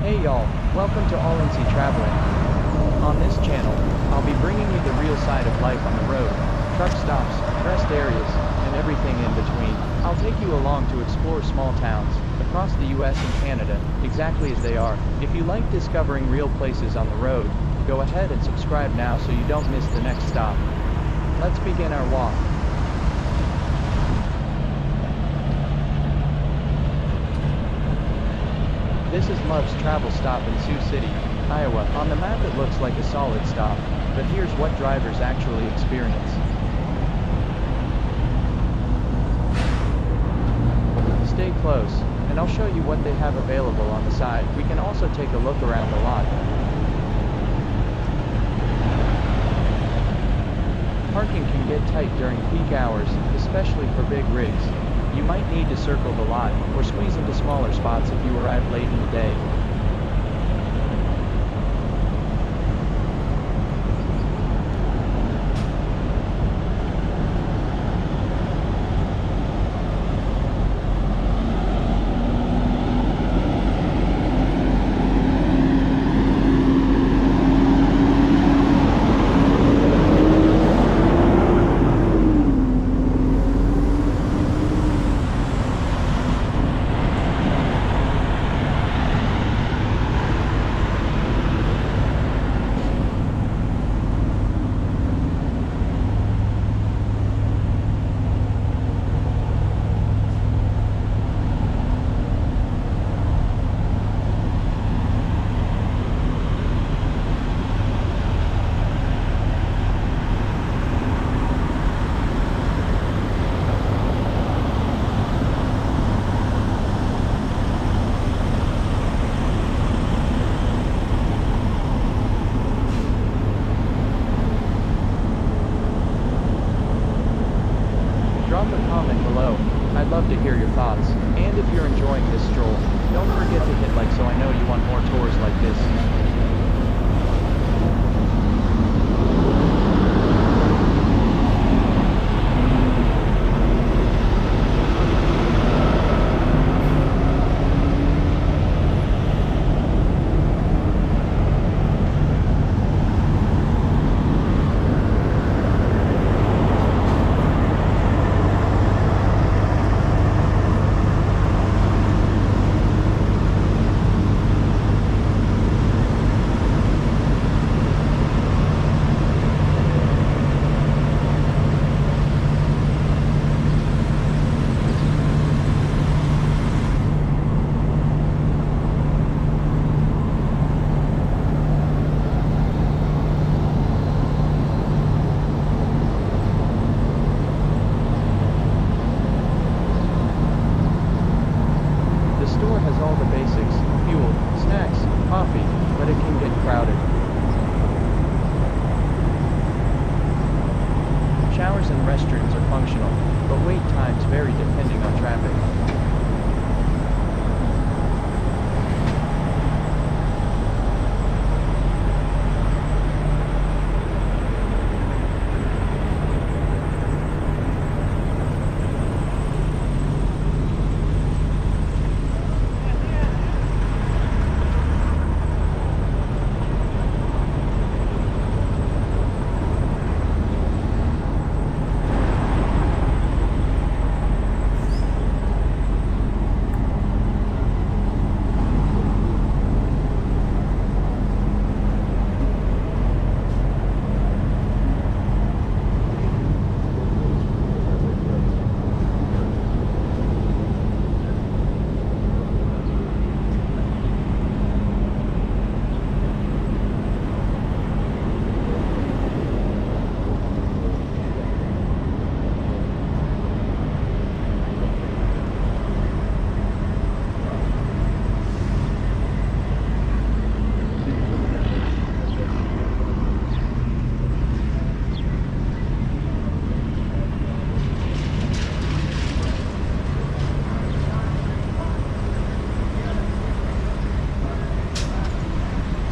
Hey y'all, welcome to Olinsi Traveling. On this channel, I'll be bringing you the real side of life on the road, truck stops, rest areas, and everything in between. I'll take you along to explore small towns, across the US and Canada, exactly as they are. If you like discovering real places on the road, go ahead and subscribe now so you don't miss the next stop. Let's begin our walk. This is Love's travel stop in Sioux City, Iowa. On the map it looks like a solid stop, but here's what drivers actually experience. Stay close, and I'll show you what they have available on the side. We can also take a look around the lot. Parking can get tight during peak hours, especially for big rigs. You might need to circle the lot, or squeeze into smaller spots if you arrive late in the day. Drop a comment below. I'd love to hear your thoughts. And if you're enjoying this stroll, don't forget to hit like so I know you want more tours like this. All the basics, fuel, snacks, coffee, but it can get crowded. Showers and restrooms are functional, but wait times vary depending on traffic.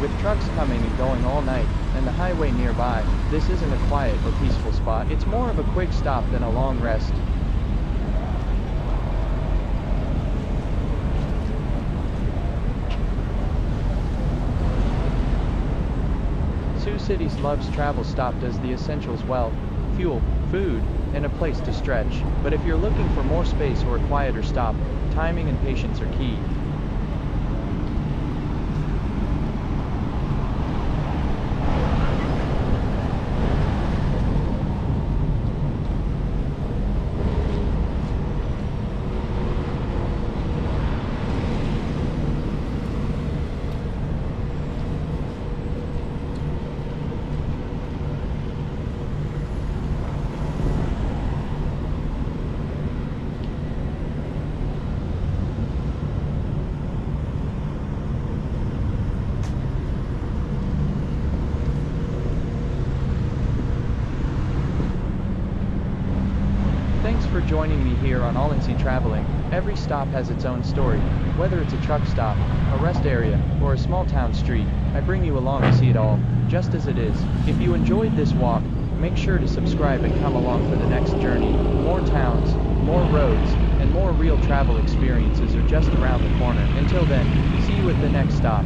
With trucks coming and going all night, and the highway nearby, this isn't a quiet or peaceful spot. It's more of a quick stop than a long rest. City's loves travel stop does the essentials well: fuel, food, and a place to stretch. But if you're looking for more space or a quieter stop, timing and patience are key. Thanks for joining me here on Olinsi Traveling. Every stop has its own story. Whether it's a truck stop, a rest area, or a small town street, I bring you along to see it all, just as it is. If you enjoyed this walk, make sure to subscribe and come along for the next journey. More towns, more roads, and more real travel experiences are just around the corner. Until then, see you at the next stop.